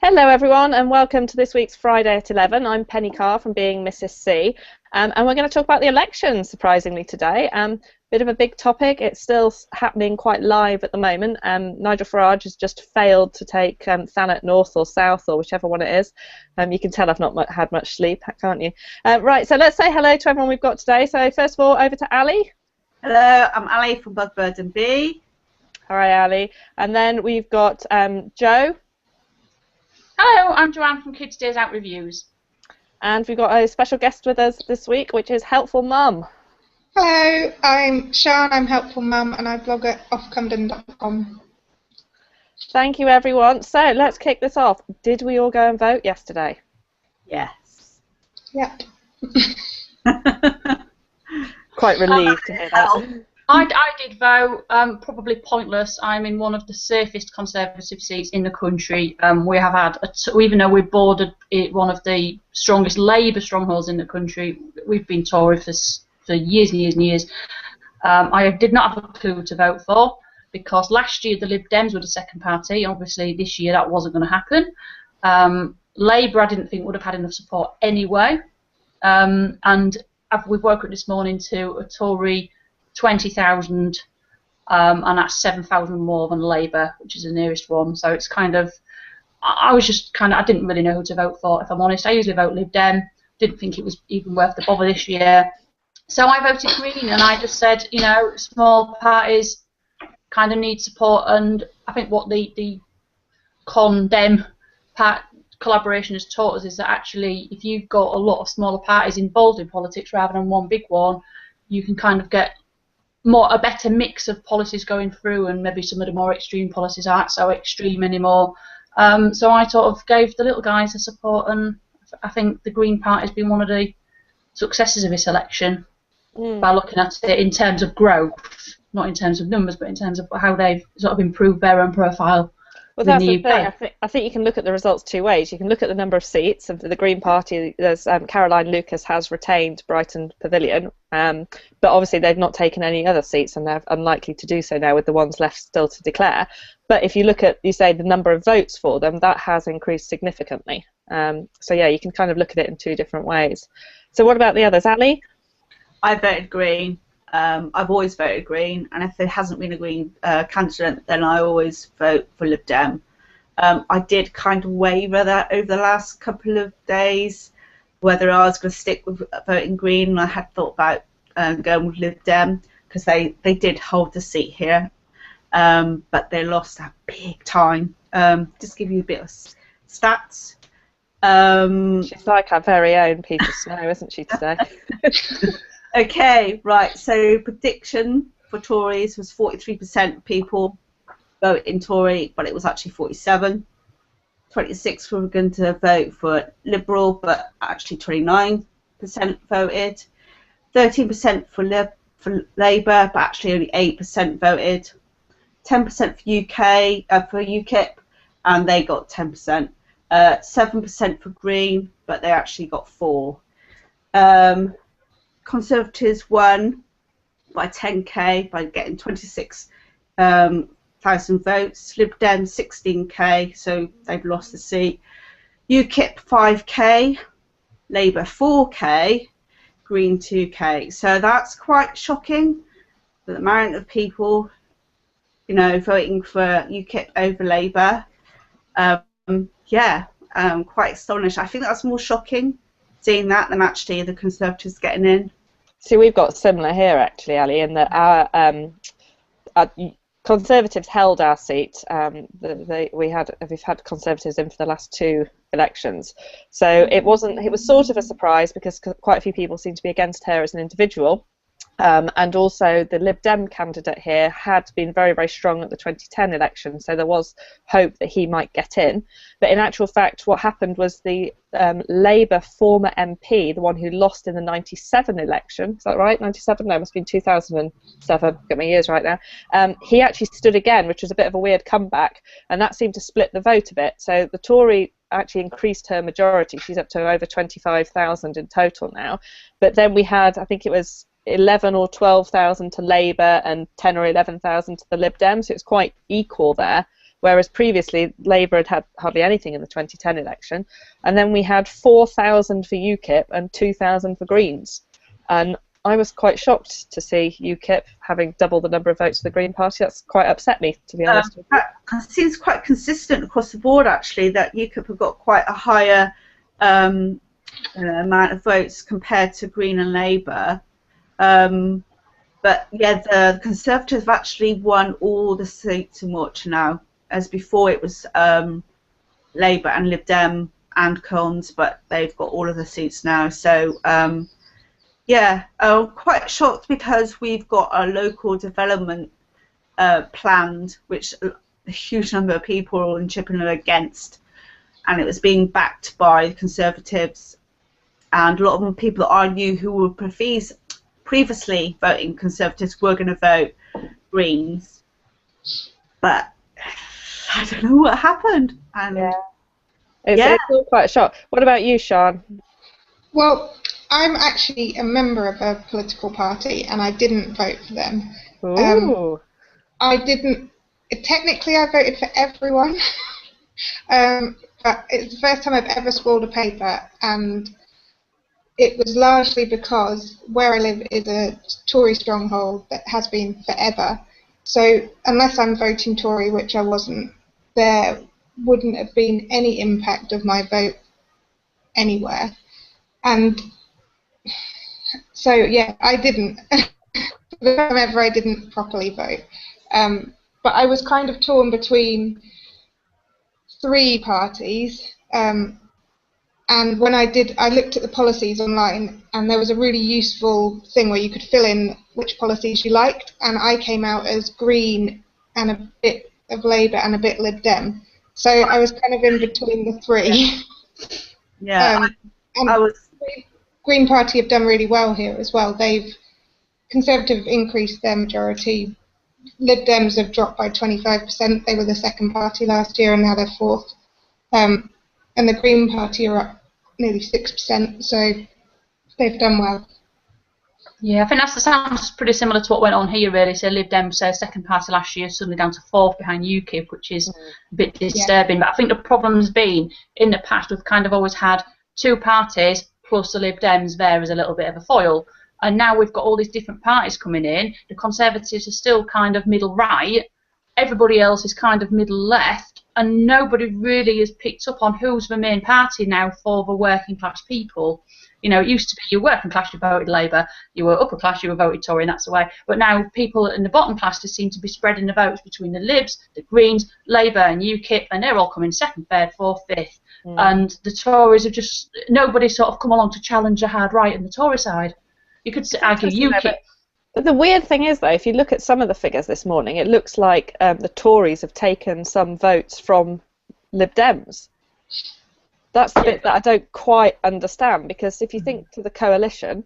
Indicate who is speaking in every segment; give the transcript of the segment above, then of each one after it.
Speaker 1: Hello everyone and welcome to this week's Friday at 11. I'm Penny Carr from Being Mrs C, and we're going to talk about the elections surprisingly today. Bit of a big topic. It's still happening quite live at the moment. Nigel Farage has just failed to take Thanet North or South or whichever one it is. You can tell I've not had much sleep, can't you? Right, so let's say hello to everyone we've got today. So first of all, over to Ali.
Speaker 2: Hello, I'm Ali from Bug Bird and Bee.
Speaker 1: Hi Ali. And then we've got Joe.
Speaker 3: Hello, I'm Joanne from Kids Days Out Reviews.
Speaker 1: And we've got a special guest with us this week, which is Helpful Mum.
Speaker 4: Hello, I'm Sian, I'm Helpful Mum, and I blog at offcumden.com.
Speaker 1: Thank you, everyone. So let's kick this off. Did we all go and vote yesterday?
Speaker 2: Yes.
Speaker 4: Yep.
Speaker 1: Quite relieved to hear that.
Speaker 3: I did vote, probably pointless. I'm in one of the safest Conservative seats in the country. We have had, even though we're bordered one of the strongest Labour strongholds in the country, we've been Tory for years and years and years. I did not have a clue to vote for because last year the Lib Dems were the second party. Obviously this year that wasn't going to happen. Labour I didn't think would have had enough support anyway. And we've woken up this morning to a Tory 20,000, and that's 7,000 more than Labour, which is the nearest one. So it's kind of, I didn't really know who to vote for, if I'm honest. I usually vote Lib Dem, didn't think it was even worth the bother this year. So I voted Green, and I just said, you know, small parties kind of need support, and I think what the Con-Dem collaboration has taught us is that actually, if you've got a lot of smaller parties involved in politics rather than one big one, you can kind of get a better mix of policies going through, and maybe some of the more extreme policies aren't so extreme anymore. So I sort of gave the little guys the support, and I think the Green Party has been one of the successes of this election by looking at it in terms of growth, not in terms of numbers, but in terms of how they've sort of improved their own profile.
Speaker 1: Well, that's the thing. I think you can look at the results two ways. You can look at the number of seats of the Green Party. There's Caroline Lucas has retained Brighton Pavilion, but obviously they've not taken any other seats, and they're unlikely to do so now with the ones left still to declare. But if you look at, you say, the number of votes for them, that has increased significantly. So yeah, you can kind of look at it in two different ways. So what about the others, Ali?
Speaker 2: I voted Green. I've always voted Green, and if there hasn't been a Green candidate, then I always vote for Lib Dem. I did kind of waver that over the last couple of days, whether I was going to stick with voting Green, and I had thought about going with Lib Dem, because they did hold the seat here, but they lost that big time. Just give you a bit of stats.
Speaker 1: She's like our very own Peter Snow, isn't she, today?
Speaker 2: Okay, right, so prediction for Tories was 43% of people voting Tory, but it was actually 47. 26 were going to vote for Liberal, but actually 29% voted. 13% for Labour, but actually only 8% voted. 10% for UKIP, and they got 10%. 7% for Green, but they actually got 4%. Conservatives won by 10k by getting 26,000 votes. Lib Dem 16k, so they've lost the seat. UKIP 5k, Labour 4k, Green 2k. So that's quite shocking. The amount of people, you know, voting for UKIP over Labour. Yeah, quite astonished. I think that's more shocking, seeing that, than actually the Conservatives getting in.
Speaker 1: See, we've got similar here, actually, Ali, in that our Conservatives held our seat. We've had Conservatives in for the last 2 elections, so it was sort of a surprise because quite a few people seem to be against her as an individual. And also the Lib Dem candidate here had been very, very strong at the 2010 election, so there was hope that he might get in. But in actual fact, what happened was the Labour former MP, the one who lost in the 97 election, is that right? 97? No, it must have been 2007. Get my years right now. He actually stood again, which was a bit of a weird comeback, and that seemed to split the vote a bit. So the Tory actually increased her majority. She's up to over 25,000 in total now. But then we had, I think it was 11 or 12,000 to Labour and 10 or 11,000 to the Lib Dems, so it's quite equal there. whereas previously Labour had hardly anything in the 2010 election. And then we had 4,000 for UKIP and 2,000 for Greens. And I was quite shocked to see UKIP having double the number of votes for the Green Party. That's quite upset me, to be honest.
Speaker 2: That seems quite consistent across the board, actually, that UKIP have got quite a higher amount of votes compared to Green and Labour. But yeah, the Conservatives have actually won all the seats in Wiltshire now, as before it was Labour and Lib Dem and Cons, but they've got all of the seats now. So yeah, I'm quite shocked because we've got a local development planned, which a huge number of people in Chippenham are against, and it was being backed by Conservatives, and a lot of them people that I knew who were previously voting Conservatives were going to vote Greens, but I don't know what happened. And
Speaker 1: yeah. It's all quite a shock. What about you, Sian?
Speaker 4: Well, I'm actually a member of a political party, and I didn't vote for them.
Speaker 1: Ooh.
Speaker 4: I didn't. Technically, I voted for everyone, but it's the first time I've ever scrawled a paper, and it was largely because where I live is a Tory stronghold that has been forever. So unless I'm voting Tory, which I wasn't, there wouldn't have been any impact of my vote anywhere. And so, yeah, I didn't. The time ever I didn't properly vote. But I was kind of torn between three parties. And when I did, I looked at the policies online, and there was a really useful thing where you could fill in which policies you liked, and I came out as Green and a bit of Labour and a bit Lib Dem. So I was kind of in between the three.
Speaker 2: Yeah,
Speaker 4: and
Speaker 2: I was.
Speaker 4: Green Party have done really well here as well. Conservative increased their majority. Lib Dems have dropped by 25%. They were the second party last year, and now they're fourth. And the Green Party are up nearly 6%, so they've done well.
Speaker 3: Yeah, I think that sounds pretty similar to what went on here, really. So Lib Dem, second party last year, suddenly down to fourth behind UKIP, which is a bit disturbing. Yeah. But I think the problem's been, in the past, we've kind of always had two parties plus the Lib Dems there as a little bit of a foil. And now we've got all these different parties coming in. The Conservatives are still kind of middle right. Everybody else is kind of middle left. And nobody really has picked up on who's the main party now for the working class people. You know, it used to be you were working class, you voted Labour, you were upper class, you were voted Tory, and that's the way. But now people in the bottom class just seem to be spreading the votes between the Libs, the Greens, Labour and UKIP, and they're all coming second, third, fourth, fifth. And the Tories have just, nobody's sort of come along to challenge a hard right in the Tory side. You could argue UKIP.
Speaker 1: The weird thing is, though, if you look at some of the figures this morning, it looks like the Tories have taken some votes from Lib Dems. That's the bit that I don't quite understand, because if you think to the coalition,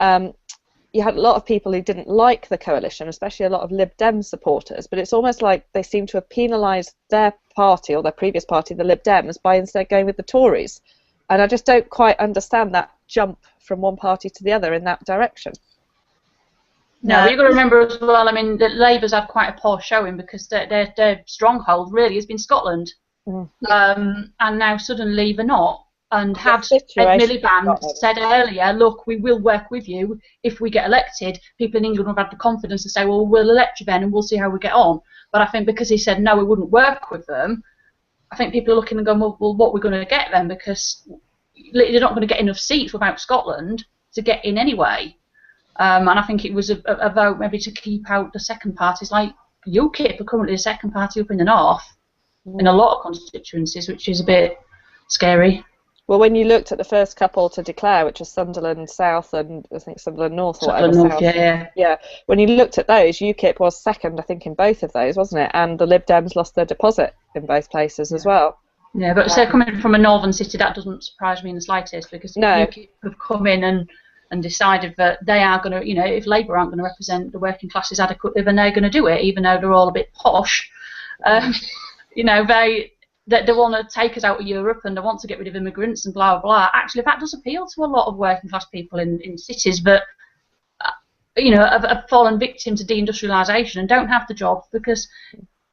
Speaker 1: you had a lot of people who didn't like the coalition, especially a lot of Lib Dem supporters, but it's almost like they seem to have penalised their party, or their previous party, the Lib Dems, by instead going with the Tories. And I just don't quite understand that jump from one party to the other in that direction.
Speaker 3: No, you've got to remember as well, I mean, that Labour's had quite a poor showing because their stronghold really has been Scotland. And now suddenly they're not. And had Ed Miliband said earlier, look, we will work with you if we get elected, people in England have had the confidence to say, well, we'll elect you then and we'll see how we get on. But I think because he said no, we wouldn't work with them, I think people are looking and going, well what are we going to get then? Because they're not going to get enough seats without Scotland to get in anyway. And I think it was a vote maybe to keep out the second parties, like UKIP are currently the second party up in the north in a lot of constituencies, which is a bit scary.
Speaker 1: Well, when you looked at the first couple to declare, which was Sunderland South and I think Sunderland North or whatever.
Speaker 3: North, yeah.
Speaker 1: When you looked at those, UKIP was second, I think, in both of those, wasn't it? And the Lib Dems lost their deposit in both places as well.
Speaker 3: Yeah, but so coming from a northern city, that doesn't surprise me in the slightest, because UKIP have come in and decided that they are going to, you know, if Labour aren't going to represent the working classes adequately, then they're going to do it, even though they're all a bit posh. You know, they want to take us out of Europe and they want to get rid of immigrants and blah, blah, blah. Actually, that does appeal to a lot of working class people in cities that, you know, have fallen victim to deindustrialisation and don't have the jobs because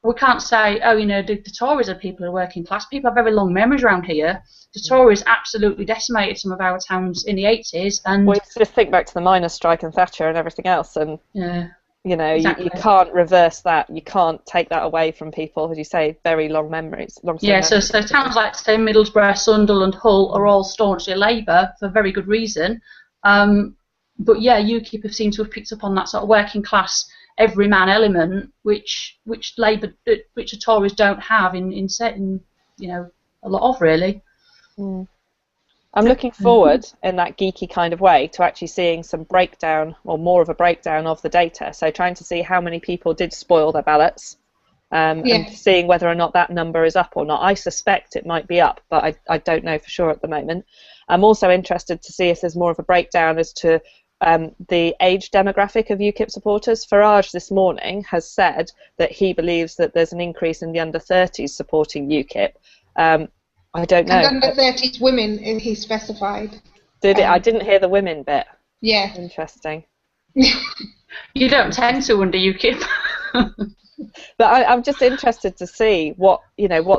Speaker 3: we can't say, oh, you know, the Tories are people who are working class. People have very long memories around here. The Tories absolutely decimated some of our towns in the 80s. And
Speaker 1: well, just think back to the miners' strike and Thatcher and everything else, and
Speaker 3: yeah,
Speaker 1: you know,
Speaker 3: exactly.
Speaker 1: you can't reverse that. You can't take that away from people, as you say, very long memories.
Speaker 3: Yeah, so towns like, say, Middlesbrough, Sunderland, Hull are all staunchly Labour for very good reason. But yeah, UKIP have seemed to have picked up on that sort of working class, everyman element, which Labour, which the Tories don't have in certain, you know, a lot of really.
Speaker 1: I'm looking forward in that geeky kind of way to actually seeing some breakdown, or more of a breakdown of the data. So trying to see how many people did spoil their ballots, and seeing whether or not that number is up or not. I suspect it might be up, but I don't know for sure at the moment. I'm also interested to see if there's more of a breakdown as to the age demographic of UKIP supporters. Farage this morning has said that he believes that there's an increase in the under 30s supporting UKIP. I don't know.
Speaker 4: And under 30s women, he specified.
Speaker 1: Did it? I didn't hear the women bit.
Speaker 4: Yeah.
Speaker 1: Interesting.
Speaker 3: You don't tend to under UKIP.
Speaker 1: But I'm just interested to see what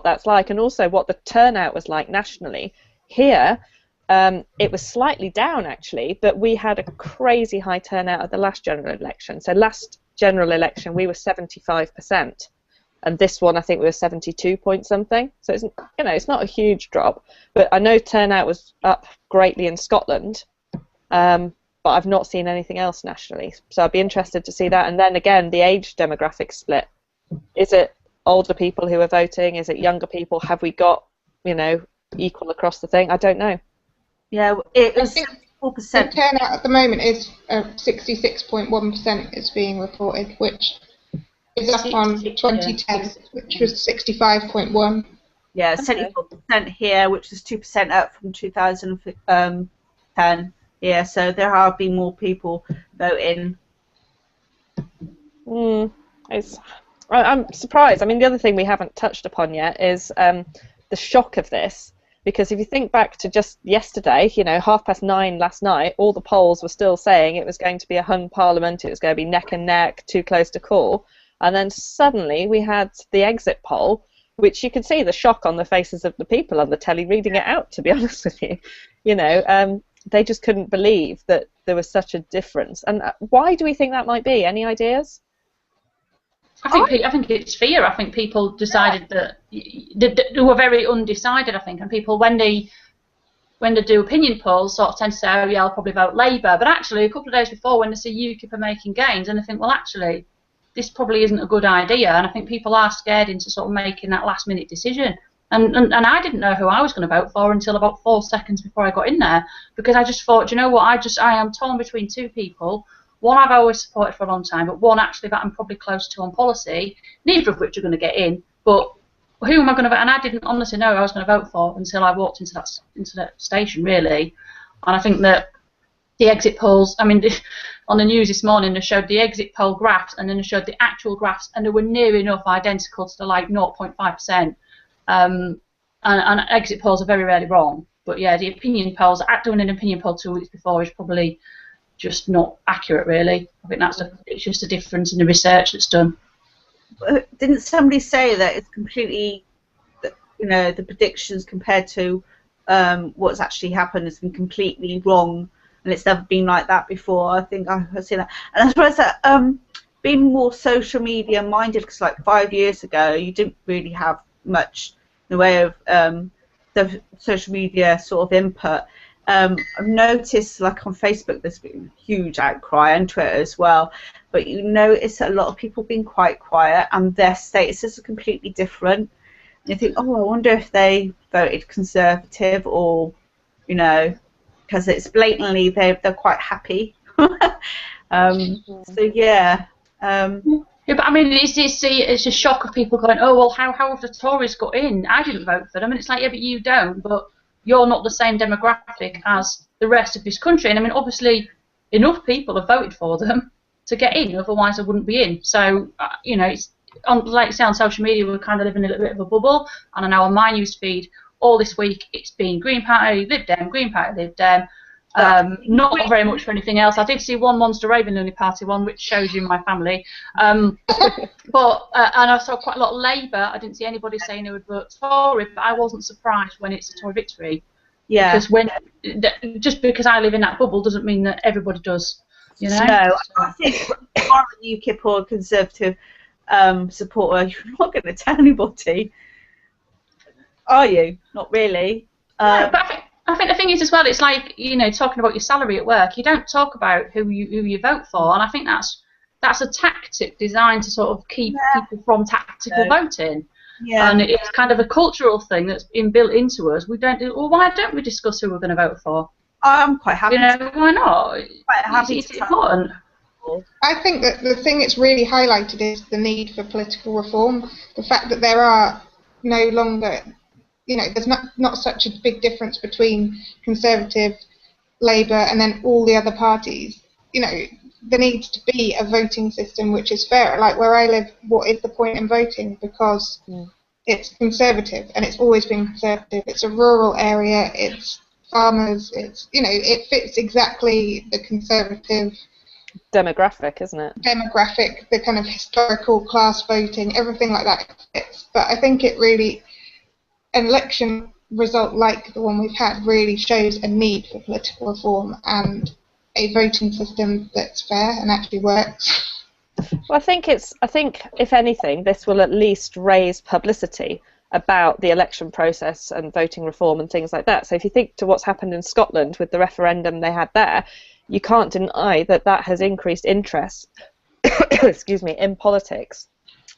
Speaker 1: that's like, and also what the turnout was like nationally. Here, it was slightly down actually, but we had a crazy high turnout at the last general election. So last general election we were 75%, and this one I think we were 72 point something. So it's, you know, it's not a huge drop, but I know turnout was up greatly in Scotland. But I've not seen anything else nationally, so I'd be interested to see that. And then again, the age demographic split. Is it older people who are voting? Is it younger people? Have we got, you know, equal across the thing? I don't know.
Speaker 2: Yeah, it was 4%.
Speaker 4: The turnout at the moment is 66.1% is being reported, which is up on 2010, which was 65.1.
Speaker 2: Yeah, 74% here, which is 2% up from 2010. Yeah, so there have been more people voting.
Speaker 1: I'm surprised. I mean, the other thing we haven't touched upon yet is the shock of this, because if you think back to just yesterday, you know, 9:30 last night, all the polls were still saying it was going to be a hung parliament, it was going to be neck and neck, too close to call, and then suddenly we had the exit poll, which you could see the shock on the faces of the people on the telly reading it out, to be honest with you. You know, they just couldn't believe that there was such a difference. And why do we think that might be? Any ideas?
Speaker 3: I think it's fear. I think people decided that they were very undecided. I think, and people when they do opinion polls, sort of tend to say, "Oh yeah, I'll probably vote Labour." But actually, a couple of days before, when they see UKIP are making gains, and they think, "Well, actually, this probably isn't a good idea." And I think people are scared into sort of making that last-minute decision. And I didn't know who I was going to vote for until about 4 seconds before I got in there, because I just thought, you know what, I am torn between two people. One I've always supported for a long time, but one actually that I'm probably close to on policy, neither of which are going to get in. But who am I going to vote? And I didn't honestly know who I was going to vote for until I walked into that station, really. And I think that the exit polls, I mean, on the news this morning, they showed the exit poll graphs, and then they showed the actual graphs, and they were near enough identical to the, like, 0.5%. And exit polls are very rarely wrong. But yeah, the opinion polls, doing an opinion poll 2 weeks before is probably just not accurate, really. I think it's just a difference in the research that's done.
Speaker 2: Didn't somebody say that it's completely, you know, the predictions compared to what's actually happened has been completely wrong, and it's never been like that before? I think I've seen that. And I suppose that being more social media minded, because like 5 years ago you didn't really have much in the way of the social media sort of input. I've noticed, like on Facebook, there's been a huge outcry, and Twitter as well, but you notice a lot of people being quite quiet, and their statuses are completely different. And you think, oh, I wonder if they voted Conservative, or, you know, because it's blatantly they're quite happy. So yeah.
Speaker 3: Yeah, but I mean, it's a shock of people going, oh, well, how have the Tories got in? I didn't vote for them. And it's like, yeah, but you don't, but you're not the same demographic as the rest of this country. And I mean, obviously, enough people have voted for them to get in, otherwise they wouldn't be in. So, you know, it's like you say, on social media, we're kind of living in a little bit of a bubble. And I know on my news feed, all this week, it's been Green Party, Lib Dem, Green Party, Lib Dem. Not very much for anything else. I did see one Monster Ravenlooney Party one, which shows you my family. And I saw quite a lot of Labour. I didn't see anybody saying they would vote Tory, but I wasn't surprised when it's a Tory victory.
Speaker 2: Yeah.
Speaker 3: Because just because I live in that bubble doesn't mean that everybody does. You know.
Speaker 2: No, I think if you are a UKIP or a Conservative supporter, you're not going to tell anybody, are you? Not really.
Speaker 3: No, but I think the thing is as well, it's like, you know, talking about your salary at work. You don't talk about who you vote for, and I think that's a tactic designed to sort of keep people from tactical voting.
Speaker 2: Yeah.
Speaker 3: And it's kind of a cultural thing that's been built into us. Well, why don't we discuss who we're going to vote for?
Speaker 2: I'm quite happy.
Speaker 3: You know, why not?
Speaker 2: Quite happy
Speaker 3: it's important.
Speaker 4: I think that the thing it's really highlighted is the need for political reform. The fact that there are no longer, you know, there's not such a big difference between Conservative, Labour, and then all the other parties. You know, there needs to be a voting system which is fair. Like where I live, what is the point in voting? Because it's Conservative, and it's always been Conservative. It's a rural area. It's farmers. It's, you know, it fits exactly the Conservative
Speaker 1: demographic, isn't it?
Speaker 4: Demographic, the kind of historical class voting, everything like that fits. But I think it really, an election result like the one we've had really shows a need for political reform and a voting system that's fair and actually works.
Speaker 1: Well, I think if anything, this will at least raise publicity about the election process and voting reform and things like that. So if you think to what's happened in Scotland with the referendum they had there, you can't deny that that has increased interest excuse me, in politics,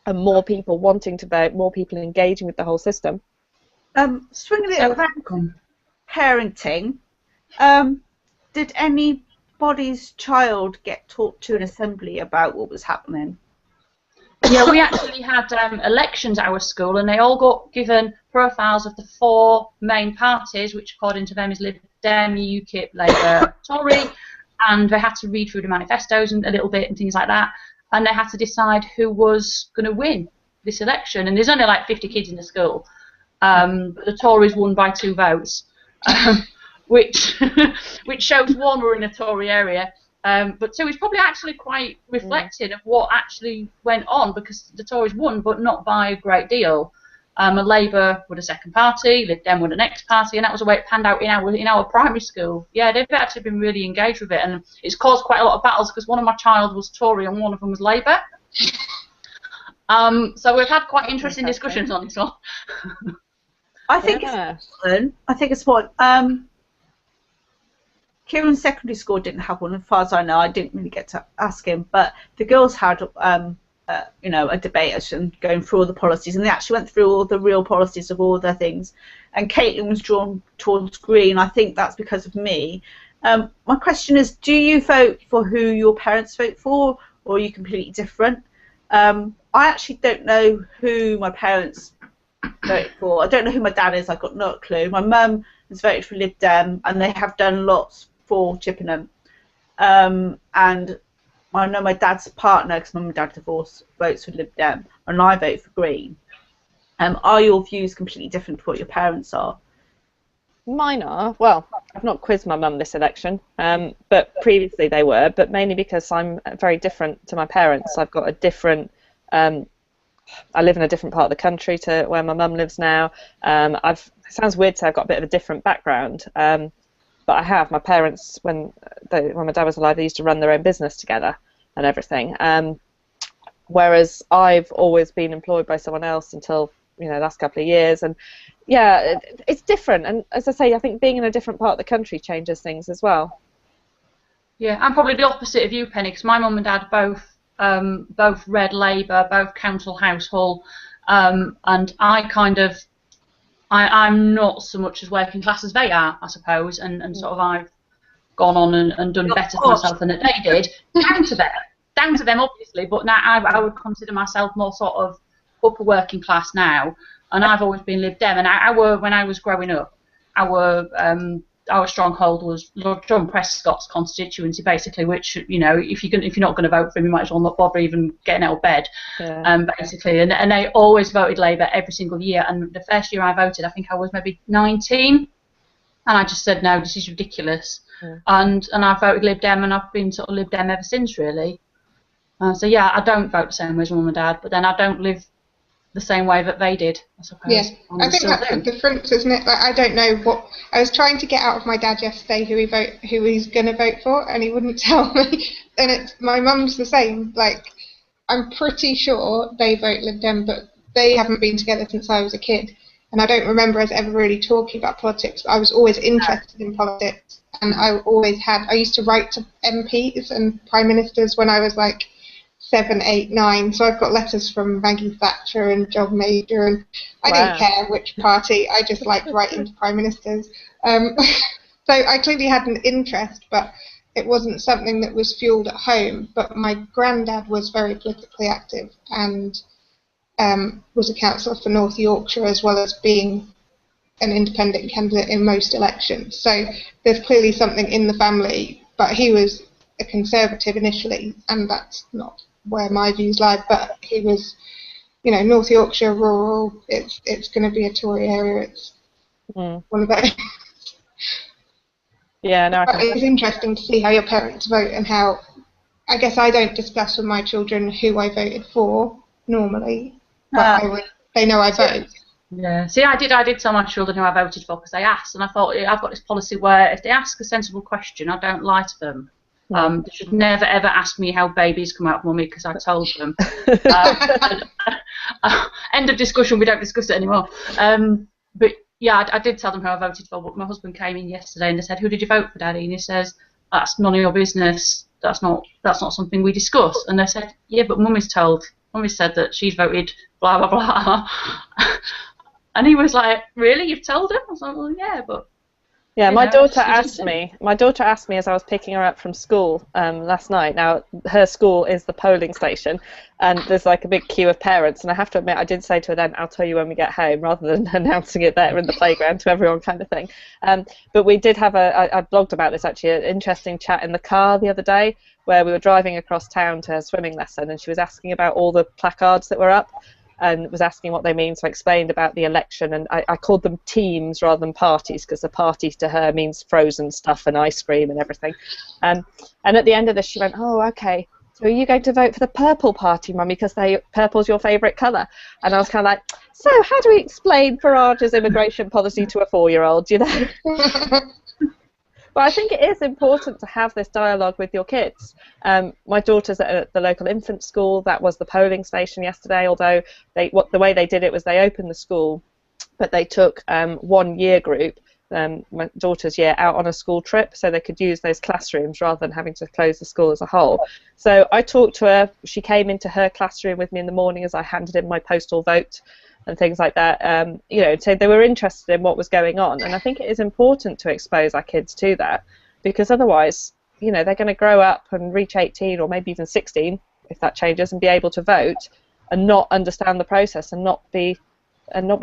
Speaker 1: and more people wanting to vote, more people engaging with the whole system.
Speaker 2: Swinging it back on parenting, did anybody's child get talked to in assembly about what was happening?
Speaker 3: Yeah, we actually had elections at our school, and they all got given profiles of the 4 main parties, which according to them is Lib Dem, UKIP, Labour, Tory, and they had to read through the manifestos and a little bit and things like that, and they had to decide who was going to win this election. And there's only like 50 kids in the school, but the Tories won by 2 votes, which shows 1 were in a Tory area. But 2 is probably actually quite reflective of what actually went on, because the Tories won, but not by a great deal. And Labour were the second party, Lib Dem were the next party, and that was the way it panned out in our primary school. Yeah, they've actually been really engaged with it, and it's caused quite a lot of battles because one of my child was Tory and one of them was Labour. So we've had quite interesting discussions on this one.
Speaker 2: I think it's important. Kieran's secondary school didn't have one, as far as I know. I didn't really get to ask him, but the girls had, you know, a debate and going through all the policies, and they actually went through all the real policies of all their things. And Caitlin was drawn towards Green. I think that's because of me. My question is, do you vote for who your parents vote for, or are you completely different? I actually don't know who my parents vote for. I don't know who my dad is. I've got no clue. My mum has voted for Lib Dem, and they have done lots for Chippenham. And I know my dad's partner, because mum and dad divorced, votes for Lib Dem, and I vote for Green. Are your views completely different to what your parents are?
Speaker 1: Mine are. Well, I've not quizzed my mum this election, but previously they were, but mainly because I'm very different to my parents. I've got a different... I live in a different part of the country to where my mum lives now. It sounds weird to say I've got a bit of a different background, but I have. My parents, when my dad was alive, they used to run their own business together and everything. Whereas I've always been employed by someone else until, you know, the last couple of years. And yeah, it's different. And as I say, I think being in a different part of the country changes things as well.
Speaker 3: Yeah, I'm probably the opposite of you, Penny, because my mum and dad both read Labour, both council household, and I kind of, I'm not so much as working class as they are, I suppose, and sort of I've gone on and done better for myself than they did, down to them obviously, but now I would consider myself more sort of upper working class now, and I've always been Lib Dem, and when I was growing up, our stronghold was Lord John Prescott's constituency, basically, which, you know, if you're not going to vote for him, you might as well not bother even getting out of bed, basically. And they always voted Labour every single year. And the first year I voted, I think I was maybe 19, And I just said, no, this is ridiculous. And I voted Lib Dem, and I've been sort of Lib Dem ever since, really. So yeah, I don't vote the same way as mum and dad, but then I don't live the same way that they did, I suppose.
Speaker 4: Yeah, I think that's the difference, isn't it? Like, I don't know what I was trying to get out of my dad yesterday who he's going to vote for, and he wouldn't tell me. And my mum's the same. Like, I'm pretty sure they vote Lib Dem, but they haven't been together since I was a kid, and I don't remember us ever really talking about politics. But I was always interested in politics, and I used to write to MPs and prime ministers when I was like 7, 8, 9. So I've got letters from Maggie Thatcher and John Major, and I didn't care which party. I just liked writing to prime ministers. So I clearly had an interest, but it wasn't something that was fueled at home. But my granddad was very politically active and was a councillor for North Yorkshire, as well as being an independent candidate in most elections. So there's clearly something in the family, but he was a Conservative initially, and that's not where my views lie. But he was, North Yorkshire, rural, it's going to be a Tory area. It's one of those.
Speaker 1: Yeah, no.
Speaker 4: It's interesting to see how your parents vote, and how, I guess I don't discuss with my children who I voted for normally, but they know I vote.
Speaker 3: Yeah. See, I did tell my children who I voted for because they asked, and I thought I've got this policy where if they ask a sensible question, I don't lie to them. They should never ever ask me how babies come out of mummy because I told them. End of discussion. We don't discuss it anymore. But yeah, I did tell them who I voted for. But my husband came in yesterday and they said, "Who did you vote for, Daddy?" And he says, "That's none of your business. That's not something we discuss." And they said, "Yeah, but Mummy's told. Mummy said that she's voted blah blah blah." And he was like, "Really? You've told him?" I was like, "Well, yeah, but."
Speaker 1: Yeah, my daughter asked me as I was picking her up from school last night. Now, her school is the polling station, and there's like a big queue of parents, and I have to admit, I did say to her then, "I'll tell you when we get home," rather than announcing it there in the playground to everyone kind of thing. But we did have I blogged about this actually, an interesting chat in the car the other day, where we were driving across town to her swimming lesson, and she was asking about all the placards that were up, and was asking what they mean. So I explained about the election, and I called them teams rather than parties, because the parties to her means frozen stuff and ice cream and everything. And at the end of this, she went, "Oh, okay, so are you going to vote for the purple party, Mummy, because purple's your favourite colour?" And I was kind of like, so how do we explain Farage's immigration policy to a 4-year-old, But I think it is important to have this dialogue with your kids. My daughter's at the local infant school. That was the polling station yesterday, although the way they did it was they opened the school, but they took one year group, my daughter's year, out on a school trip so they could use those classrooms rather than having to close the school as a whole. So I talked to her. She came into her classroom with me in the morning as I handed in my postal vote and things like that, so they were interested in what was going on. And I think it is important to expose our kids to that, because otherwise, they're going to grow up and reach 18 or maybe even 16, if that changes, and be able to vote and not understand the process and not be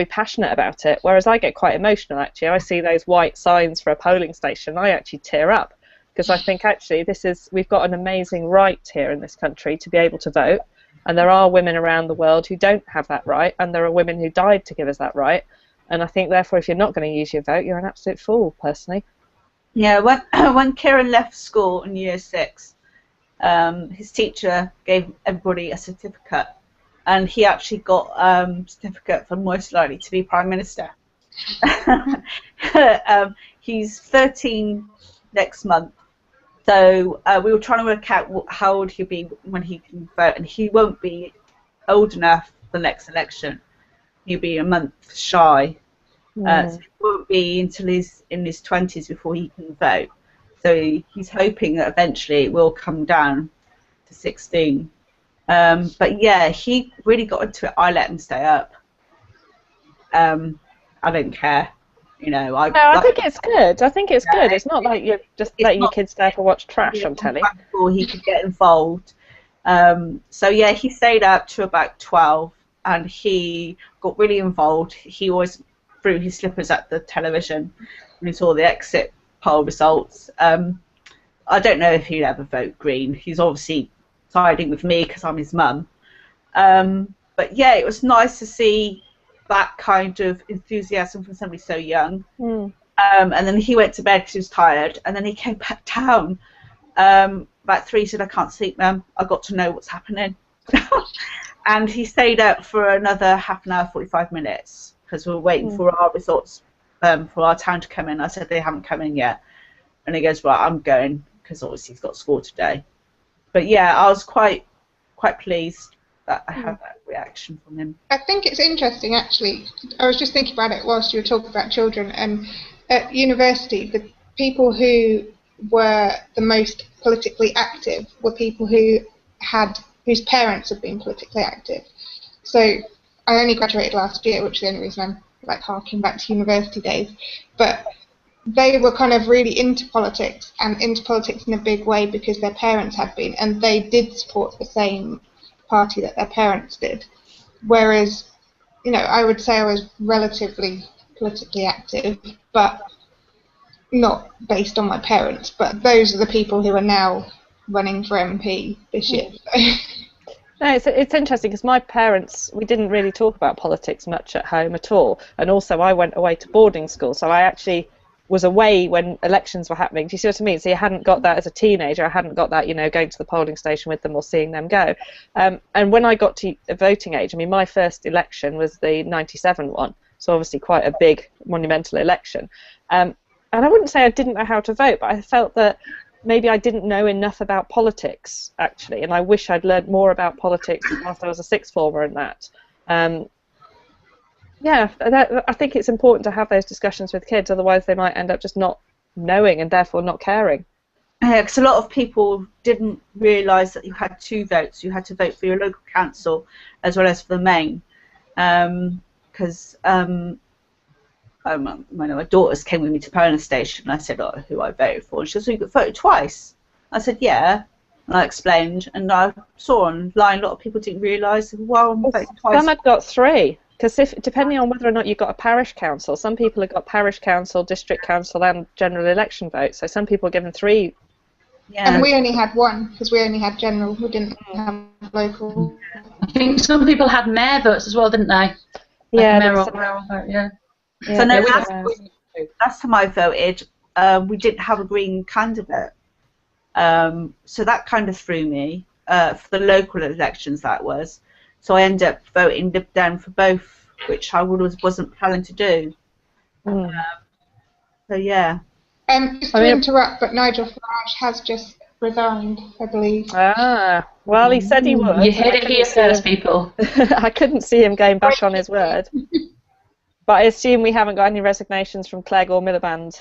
Speaker 1: passionate about it. Whereas I get quite emotional, actually. I see those white signs for a polling station, I actually tear up, because I think actually we've got an amazing right here in this country to be able to vote. And there are women around the world who don't have that right, and there are women who died to give us that right. And I think, therefore, if you're not going to use your vote, you're an absolute fool, personally.
Speaker 2: Yeah, when Kieran left school in year 6, his teacher gave everybody a certificate, and he actually got a certificate for most likely to be Prime Minister. He's 13 next month. So we were trying to work out how old he'll be when he can vote, and he won't be old enough for the next election. He'll be a month shy. So it won't be until he's in his 20s before he can vote. So he's hoping that eventually it will come down to 16. But yeah, he really got into it. I let him stay up. I don't care.
Speaker 1: I think it's good. I think it's good. It's not like you're just letting your kids stay up and watch trash on telly.
Speaker 2: He could get involved. So yeah, he stayed up to about 12, and he got really involved. He always threw his slippers at the television when he saw the exit poll results. I don't know if he'd ever vote Green. He's obviously siding with me because I'm his mum. But yeah, it was nice to see that kind of enthusiasm from somebody so young. And then he went to bed because he was tired, and then he came back down about 3. He said, "I can't sleep, Mum. I've got to know what's happening." And he stayed up for another half an hour, 45 minutes, because we were waiting for our results for our town to come in. I said, "They haven't come in yet." And he goes, "Right, I'm going," because obviously he's got school today. But yeah, I was quite pleased that I had that reaction from him.
Speaker 4: I think it's interesting, actually. I was just thinking about it whilst you were talking about children. And at university, the people who were the most politically active were people whose parents had been politically active. So I only graduated last year, which is the only reason I'm like harking back to university days. But they were kind of really into politics, and into politics in a big way because their parents had been, and they did support the same party that their parents did. Whereas, I would say I was relatively politically active, but not based on my parents. But those are the people who are now running for MP this year.
Speaker 1: No, it's interesting because my parents, we didn't really talk about politics much at home at all, and also I went away to boarding school, so I actually was away when elections were happening. Do you see what I mean? So you hadn't got that as a teenager. I hadn't got that, going to the polling station with them or seeing them go. And when I got to voting age, I mean, my first election was the '97 one, so obviously quite a big, monumental election. And I wouldn't say I didn't know how to vote, but I felt that maybe I didn't know enough about politics, actually, and I wish I'd learned more about politics whilst I was a sixth former and that. Yeah, I think it's important to have those discussions with kids, otherwise they might end up just not knowing and therefore not caring.
Speaker 2: Yeah, because a lot of people didn't realise that you had 2 votes. You had to vote for your local council as well as for the main. Because my daughters came with me to polling station, and I said, who I voted for, and she said, "So you got voted twice?" I said, "Yeah," and I explained, and I saw online a lot of people didn't realise, well, I'm voting twice.
Speaker 1: Some had got 3. Because depending on whether or not you've got a parish council, some people have got parish council, district council, and general election votes. So some people are given 3.
Speaker 2: Yeah.
Speaker 4: And we only had 1 because we only had general. We didn't have local.
Speaker 3: I think some people had mayor votes as well, didn't they?
Speaker 1: Yeah.
Speaker 3: Yeah.
Speaker 2: So no, last time I voted, we didn't have a Green candidate. So that kind of threw me for the local elections. That was. So I ended up voting Lib Dem for both, which I wasn't planning to do. So yeah.
Speaker 4: Just to interrupt, but Nigel Farage has just resigned, I believe.
Speaker 1: Ah, well, he said he would.
Speaker 3: You heard it here first, people.
Speaker 1: I couldn't see him going back on his word. But I assume we haven't got any resignations from Clegg or Miliband.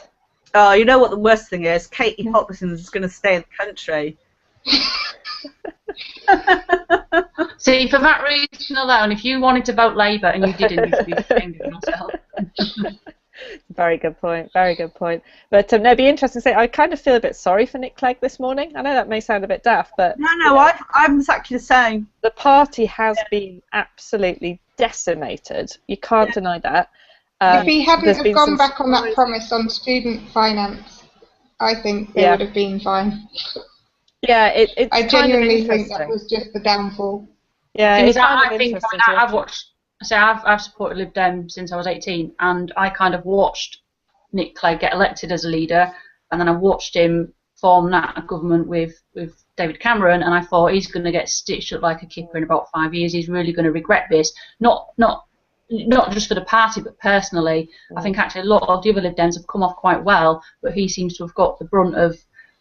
Speaker 2: Oh, you know what the worst thing is? Katie Hopkins is going to stay in the country.
Speaker 3: See, for that reason alone, if you wanted to vote Labour and you didn't, you should be ashamed of yourself.
Speaker 1: Very good point. Very good point. But no, it'd be interesting to say. I kind of feel a bit sorry for Nick Clegg this morning. I know that may sound a bit daft, but
Speaker 2: no, I'm exactly the same.
Speaker 1: The party has been absolutely decimated. You can't deny that.
Speaker 4: If he hadn't have gone back on that promise on student finance, I think it would have been fine.
Speaker 1: Yeah, it's
Speaker 4: I genuinely
Speaker 1: kind of
Speaker 4: think that was just the downfall.
Speaker 1: Yeah,
Speaker 3: it's I think I've watched. So I've supported Lib Dem since I was 18, and I kind of watched Nick Clegg get elected as a leader, and then I watched him form that government with David Cameron, and I thought he's going to get stitched up like a kipper in about 5 years. He's really going to regret this. Not just for the party, but personally. I think actually a lot of the other Lib Dems have come off quite well, but he seems to have got the brunt of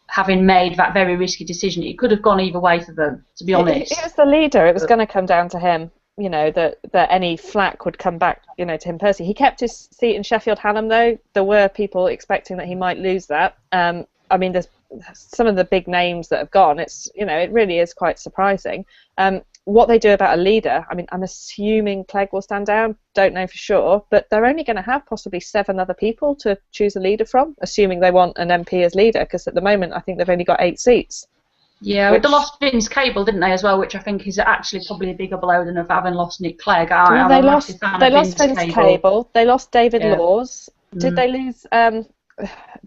Speaker 3: having made that very risky decision. It could have gone either way for them, to be honest.
Speaker 1: He was the leader. It was going to come down to him. You know, that any flack would come back, to him personally. He kept his seat in Sheffield Hallam, though. There were people expecting that he might lose that. I mean, there's some of the big names that have gone. It's, it really is quite surprising. What they do about a leader, I mean, I'm assuming Clegg will stand down. Don't know for sure, but they're only going to have possibly 7 other people to choose a leader from, assuming they want an MP as leader, because at the moment I think they've only got 8 seats.
Speaker 3: Yeah, they lost Vince Cable, didn't they, as well, which I think is actually probably a bigger blow than of having lost Nick Clegg.
Speaker 1: They lost Vince Cable. They lost David Laws. Did they lose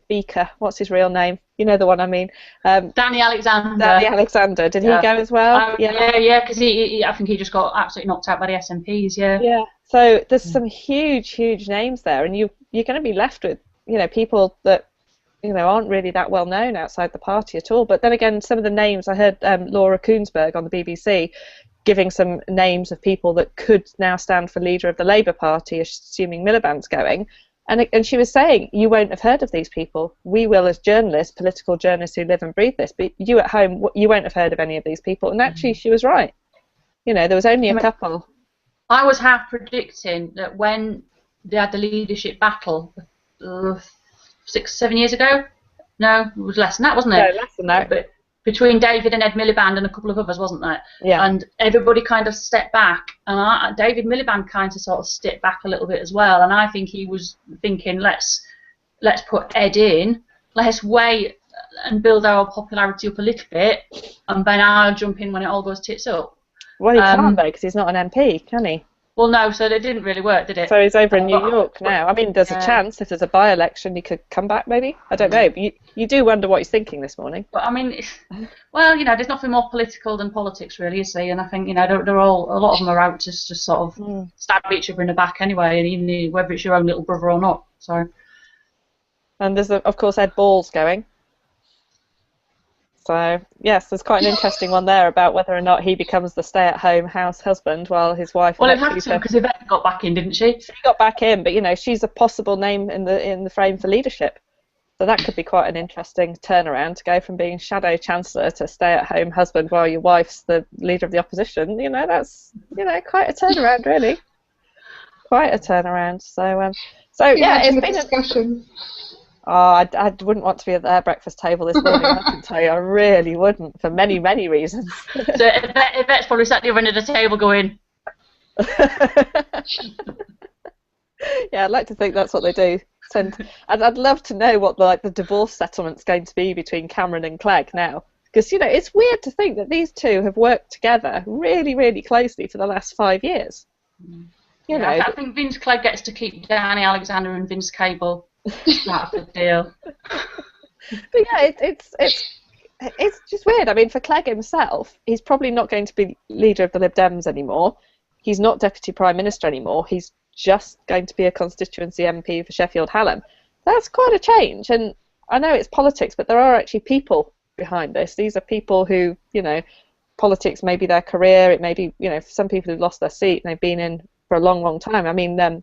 Speaker 1: Beaker? What's his real name? You know the one I mean.
Speaker 3: Danny Alexander.
Speaker 1: Danny Alexander. Did he go as well?
Speaker 3: Yeah, because I think he just got absolutely knocked out by the SNPs. Yeah.
Speaker 1: Yeah. So there's some huge names there, and you're going to be left with people that aren't really that well known outside the party at all. But then again, some of the names I heard, Laura Koonsberg on the BBC giving some names of people that could now stand for leader of the Labour Party, assuming Miliband's going. And she was saying, you won't have heard of these people. We will, as journalists, political journalists who live and breathe this, but you at home, you won't have heard of any of these people. And actually, she was right. There was only a couple.
Speaker 3: I was half predicting that when they had the leadership battle 6-7 years ago. No, it was less than that, wasn't it?
Speaker 1: No, less than that.
Speaker 3: But between David and Ed Miliband and a couple of others, wasn't there?
Speaker 1: Yeah.
Speaker 3: And everybody kind of stepped back, and David Miliband kind of sort of stepped back a little bit as well. And I think he was thinking, let's put Ed in, let's wait and build our popularity up a little bit, and then I'll jump in when it all goes tits up.
Speaker 1: Well, he can't though, because he's not an MP, can he?
Speaker 3: Well, no, so it didn't really work, did it?
Speaker 1: So he's over in New York now. I mean, there's a chance if there's a by-election he could come back, maybe. I don't know. But you do wonder what he's thinking this morning.
Speaker 3: But I mean, well, there's nothing more political than politics, really, you see. And I think they're all, a lot of them are out to just sort of stab each other in the back anyway, and even whether it's your own little brother or not. So. And
Speaker 1: there's of course Ed Balls going. So, yes, there's quite an interesting one there about whether or not he becomes the stay-at-home house husband while his wife...
Speaker 3: Well, it had to, because Yvette got back in, didn't she?
Speaker 1: She got back in, but, she's a possible name in the frame for leadership. So that could be quite an interesting turnaround, to go from being Shadow Chancellor to stay-at-home husband while your wife's the leader of the opposition. That's, quite a turnaround, really. Quite a turnaround. So yeah, it's been a discussion. Oh, I wouldn't want to be at their breakfast table this morning, I can tell you. I really wouldn't, for many, many reasons.
Speaker 3: So Yvette's probably sat at the other end of the table going...
Speaker 1: Yeah, I'd like to think that's what they do. I'd love to know what the divorce settlement's going to be between Cameron and Clegg now. Because, it's weird to think that these two have worked together really, really closely for the last 5 years.
Speaker 3: I think Vince Clegg gets to keep Danny Alexander and Vince Cable. That's the deal.
Speaker 1: But yeah, it's just weird. I mean, for Clegg himself, he's probably not going to be leader of the Lib Dems anymore. He's not Deputy Prime Minister anymore. He's just going to be a constituency MP for Sheffield Hallam. That's quite a change. And I know it's politics, but there are actually people behind this. These are people who, politics may be their career. It may be, for some people who've lost their seat and they've been in for a long, long time. I mean,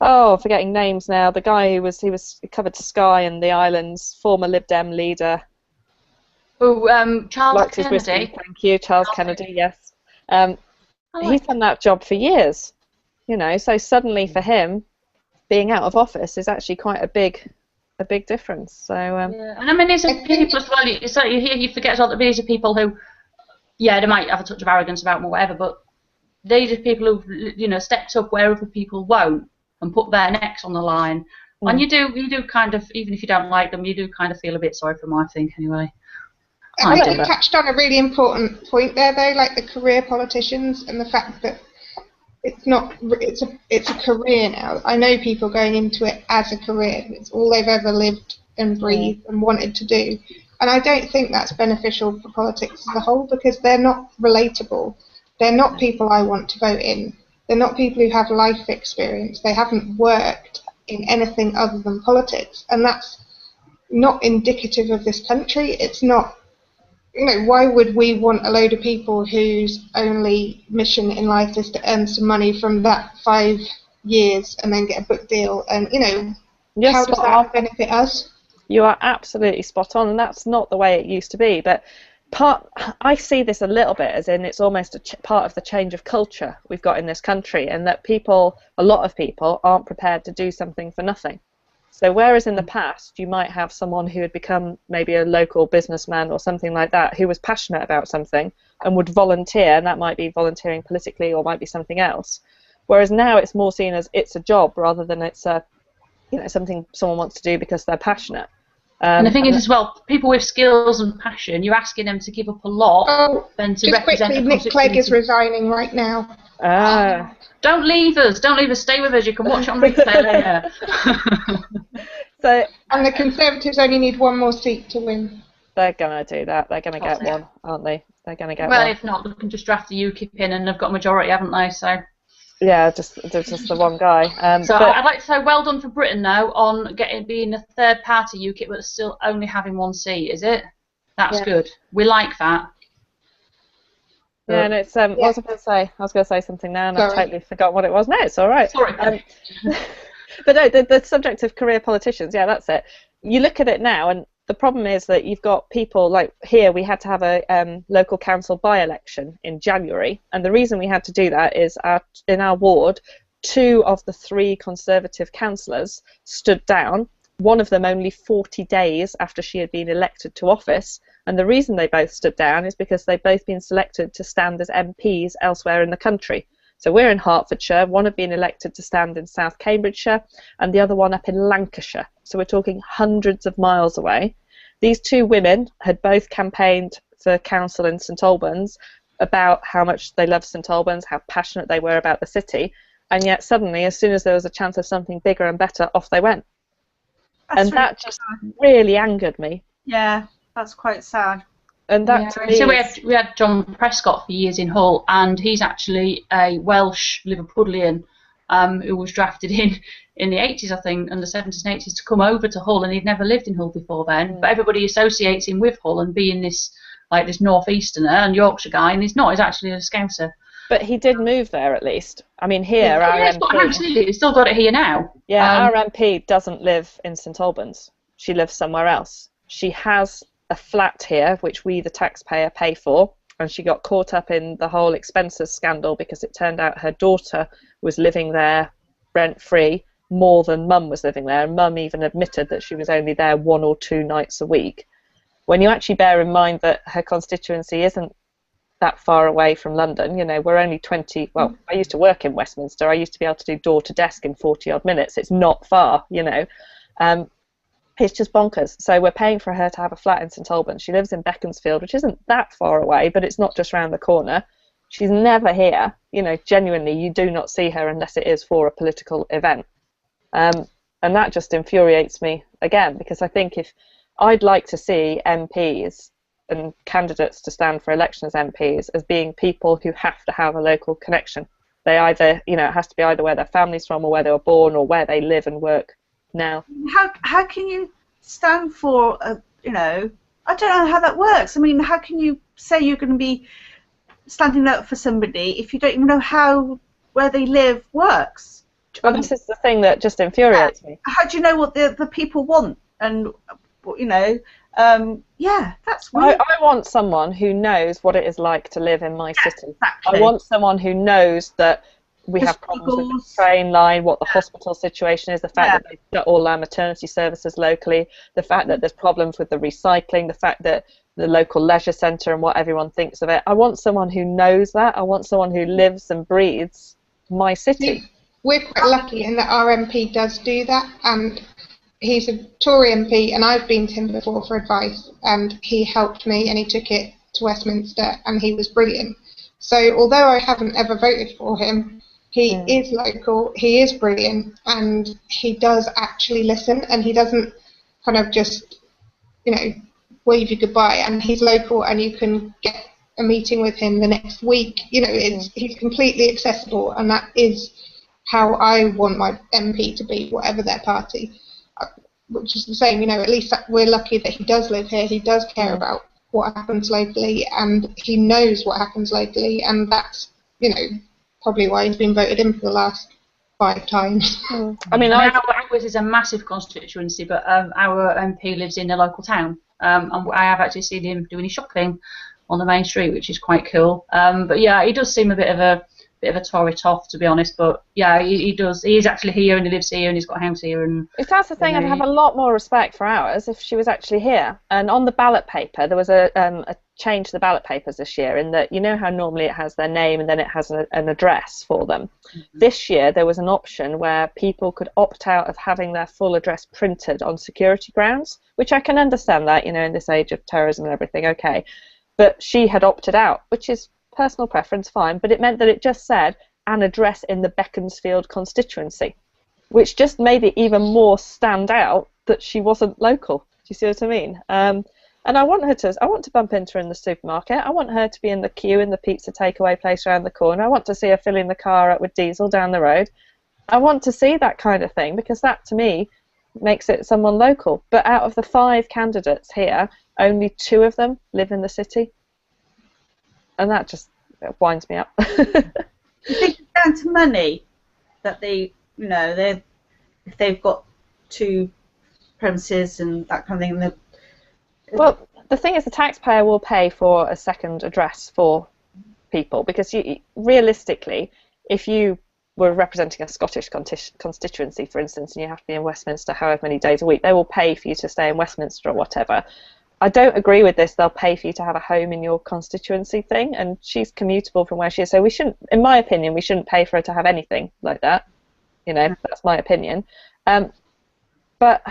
Speaker 1: forgetting names now. The guy who was covered to Sky and the Islands, former Lib Dem leader.
Speaker 3: Oh, Charles Kennedy.
Speaker 1: Thank you, Charles Kennedy. Yes, he's done that job for years. So suddenly for him, being out of office is actually quite a big difference. So.
Speaker 3: Yeah. And I mean, these are people as well. You forget as well that these are people who, they might have a touch of arrogance about them or whatever, but these are people who've stepped up where other people won't, and put their necks on the line. And you do kind of, even if you don't like them, you do kind of feel a bit sorry for them, I think, anyway.
Speaker 4: I think you touched on a really important point there, though, like the career politicians and the fact that it's a career now. I know people going into it as a career. It's all they've ever lived and breathed and wanted to do. And I don't think that's beneficial for politics as a whole, because they're not relatable. They're not people I want to vote in. They're not people who have life experience. They haven't worked in anything other than politics. And that's not indicative of this country. It's not, why would we want a load of people whose only mission in life is to earn some money from that 5 years and then get a book deal? And, how does that benefit us?
Speaker 1: You are absolutely spot on, and that's not the way it used to be. But I see this a little bit as in it's almost part of the change of culture we've got in this country, and that a lot of people aren't prepared to do something for nothing. So whereas in the past you might have someone who had become maybe a local businessman or something like that, who was passionate about something and would volunteer, and that might be volunteering politically or might be something else, whereas now it's more seen as it's a job rather than it's something someone wants to do because they're passionate.
Speaker 3: And the thing is as well, people with skills and passion, you're asking them to give up a lot than to represent.
Speaker 4: Quickly, Nick Clegg is resigning right now.
Speaker 3: Don't leave us. Stay with us. You can watch it on replay later.
Speaker 4: And the Conservatives only need one more seat to win.
Speaker 1: They're going to do that. They're going to get one, aren't they? They're going to get one.
Speaker 3: Well, if not, they can just draft the UKIP in, and they've got a majority, haven't they? So.
Speaker 1: Yeah, just the one guy.
Speaker 3: So
Speaker 1: but
Speaker 3: I'd like to say well done for Britain though on being a third party UKIP, but still only having one seat. Is it? That's
Speaker 1: Yeah.
Speaker 3: good. We like that.
Speaker 1: yeah, and it's what was I going to say? I was going to say something now, and I've
Speaker 4: Sorry.
Speaker 1: totally forgotten what it was. No, it's all right.
Speaker 3: Sorry.
Speaker 1: But no, the subject of career politicians, yeah, that's it. You look at it now, and the problem is that you've got people like here. We had to have a local council by-election in January, and the reason we had to do that is in our ward, 2 of the 3 Conservative councillors stood down. One of them only 40 days after she had been elected to office, and the reason they both stood down is because they've both been selected to stand as MPs elsewhere in the country. So we're in Hertfordshire, one had been elected to stand in South Cambridgeshire, and the other one up in Lancashire. So we're talking hundreds of miles away. These 2 women had both campaigned for council in St Albans about how much they loved St Albans, how passionate they were about the city, and yet suddenly, as soon as there was a chance of something bigger and better, off they went.
Speaker 2: That's
Speaker 1: And
Speaker 2: really
Speaker 1: that just really angered me.
Speaker 2: Yeah, that's quite sad.
Speaker 1: And that to me
Speaker 3: so
Speaker 1: is-
Speaker 3: we had John Prescott for years in Hull, and he's actually a Welsh Liverpudlian who was drafted in the 80s, I think, and the 70s and 80s to come over to Hull, and he'd never lived in Hull before then. But everybody associates him with Hull and being this northeasterner and Yorkshire guy, and he's not. He's actually a Scouser.
Speaker 1: But he did move there at least. I mean, here our MP.
Speaker 3: Absolutely, he's still got it here now.
Speaker 1: Yeah, our MP doesn't live in St Albans. She lives somewhere else. She has a flat here, which we, the taxpayer, pay for, and she got caught up in the whole expenses scandal because it turned out her daughter was living there rent-free more than Mum was living there, and Mum even admitted that she was only there 1 or 2 nights a week. When you actually bear in mind that her constituency isn't that far away from London, you know, we're only 20, well, I used to work in Westminster, I used to be able to do door-to-desk in 40-odd minutes, it's not far, you know. It's just bonkers. So we're paying for her to have a flat in St Albans. She lives in Beaconsfield, which isn't that far away, but it's not just round the corner. She's never here. You know, genuinely, you do not see her unless it is for a political event. And that just infuriates me again, because I think if I'd like to see MPs and candidates to stand for election as MPs as being people who have to have a local connection. They either, you know, it has to be either where their family's from or where they were born or where they live and work now.
Speaker 2: How can you stand for you know, I don't know how that works. I mean, how can you say you're going to be standing up for somebody if you don't even know where they live works?
Speaker 1: Well, this is the thing that just infuriates me.
Speaker 2: How do you know what the people want? And you know, yeah, that's weird.
Speaker 1: I want someone who knows what it is like to live in my city.
Speaker 2: Exactly.
Speaker 1: I want someone who knows that we have problems with the train line, what the hospital situation is, the fact that they've got all our maternity services locally, the fact that there's problems with the recycling, the fact that the local leisure centre and what everyone thinks of it. I want someone who knows that. I want someone who lives and breathes my city.
Speaker 4: We're quite lucky in that our MP does do that, and he's a Tory MP, and I've been to him before for advice, and he helped me, and he took it to Westminster, and he was brilliant. So although I haven't ever voted for him, he is local, he is brilliant, and he does actually listen, and he doesn't kind of just, you know, wave you goodbye, and he's local, and you can get a meeting with him the next week. You know, he's completely accessible, and that is how I want my MP to be, whatever their party. Which is the same, you know, at least we're lucky that he does live here, he does care about what happens locally, and he knows what happens locally, and that's, you know, probably why he's been voted in for the last 5 times.
Speaker 1: I mean,
Speaker 3: ours is a massive constituency, but our MP lives in a local town, and I have actually seen him doing his shopping on the main street, which is quite cool. But yeah, he does seem a bit of a Tory toff, to be honest, but yeah, he does. He is actually here, and he lives here, and he's got a house here. And
Speaker 1: if that's the thing, I'd have a lot more respect for ours if she was actually here. And on the ballot paper, there was a change to the ballot papers this year, in that, you know how normally it has their name and then it has an address for them. This year there was an option where people could opt out of having their full address printed on security grounds, which I can understand that, you know, in this age of terrorism and everything, okay. But she had opted out, which is personal preference, fine, but it meant that it just said an address in the Beaconsfield constituency, which just made it even more stand out that she wasn't local. Do you see what I mean? And I want to bump into her in the supermarket. I want her to be in the queue in the pizza takeaway place around the corner. I want to see her filling the car up with diesel down the road. I want to see that kind of thing, because that, to me, makes it someone local. But out of the 5 candidates here, only 2 of them live in the city. And that just winds me up.
Speaker 2: You think it's down to money that they, if they've got 2 premises and that kind of thing?
Speaker 1: Well, the thing is, the taxpayer will pay for a second address for people, because realistically, if you were representing a Scottish constituency, for instance, and you have to be in Westminster however many days a week, they will pay for you to stay in Westminster or whatever. I don't agree with this. They'll pay for you to have a home in your constituency thing, and she's commutable from where she is. So we shouldn't, in my opinion, we shouldn't pay for her to have anything like that. That's my opinion. But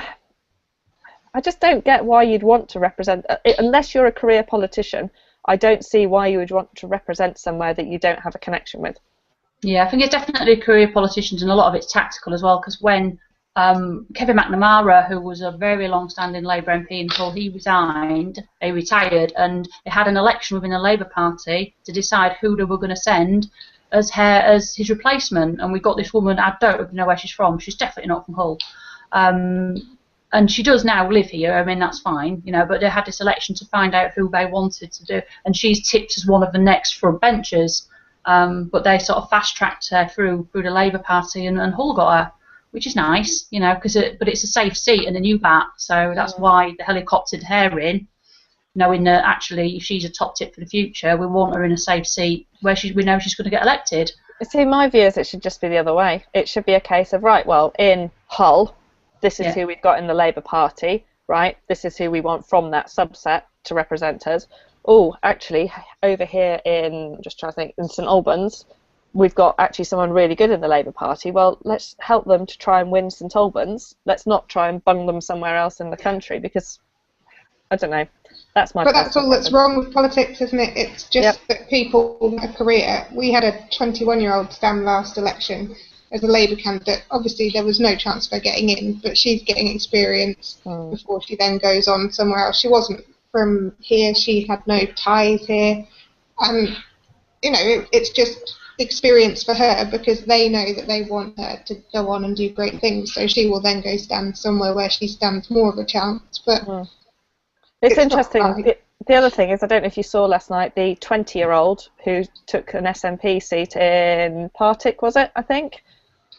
Speaker 1: I just don't get why you'd want to represent, unless you're a career politician, I don't see why you would want to represent somewhere that you don't have a connection with.
Speaker 3: Yeah, I think it's definitely career politicians, and a lot of it's tactical as well, because when Kevin McNamara, who was a very long-standing Labour MP until he retired, and they had an election within the Labour Party to decide who they were going to send as his replacement, and we got this woman, I don't know where she's from, she's definitely not from Hull, and she does now live here, I mean, that's fine, but they had this election to find out who they wanted to do, and she's tipped as one of the next front benchers, but they sort of fast-tracked her through the Labour Party, and Hull got her, which is nice, but it's a safe seat and a new bat, so that's why they helicoptered her in, knowing that actually if she's a top tip for the future, we want her in a safe seat where we know she's going to get elected.
Speaker 1: See, my view is it should just be the other way. It should be a case of, right, well, in Hull, this is who we've got in the Labour Party, right? This is who we want from that subset to represent us. Oh, actually, over here in, I'm just trying to think, in St Albans, we've got actually someone really good in the Labour Party. Well, let's help them to try and win St Albans. Let's not try and bung them somewhere else in the country, because, I don't know, that's my...
Speaker 4: But that's all that's wrong with politics, isn't it? It's just that people want a career. We had a 21-year-old stand last election as a Labour candidate. Obviously, there was no chance of her getting in, but she's getting experience before she then goes on somewhere else. She wasn't from here. She had no ties here. And, it's just experience for her, because they know that they want her to go on and do great things. So she will then go stand somewhere where she stands more of a chance. But
Speaker 1: it's interesting. The other thing is, I don't know if you saw last night, the 20-year-old who took an SNP seat in Partick, was it, I think?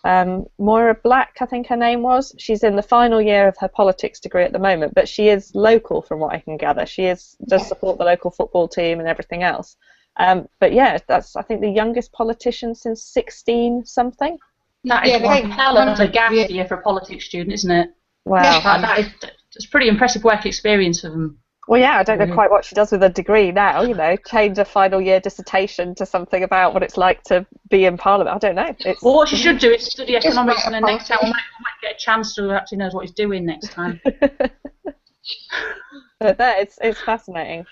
Speaker 1: Moira Black, I think her name was. She's in the final year of her politics degree at the moment, but she is local from what I can gather. She does support the local football team and everything else. But yeah, that's, I think, the youngest politician since 16-something.
Speaker 3: That is one hell of a gap year for a politics student, isn't it?
Speaker 1: Wow.
Speaker 3: That's pretty impressive work experience for them.
Speaker 1: Well, yeah, I don't know quite what she does with a degree now, change a final year dissertation to something about what it's like to be in Parliament. I don't know.
Speaker 3: Well, what she should do is study economics, and then next time we might get a chance to actually knows what he's doing next time.
Speaker 1: But it's fascinating.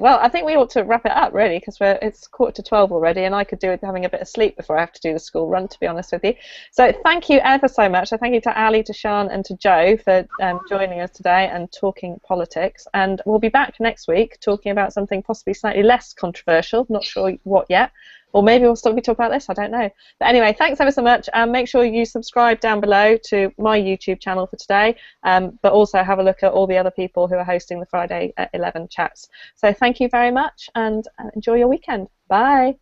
Speaker 1: Well, I think we ought to wrap it up, really, because it's 11:45 already, and I could do with having a bit of sleep before I have to do the school run, to be honest with you. So thank you ever so much. So thank you to Ali, to Sian, and to Joe for joining us today and talking politics. And we'll be back next week talking about something possibly slightly less controversial. Not sure what yet. Or maybe we'll still be talking about this, I don't know. But anyway, thanks ever so much. Make sure you subscribe down below to my YouTube channel for today, but also have a look at all the other people who are hosting the Friday at 11 chats. So thank you very much, and enjoy your weekend. Bye.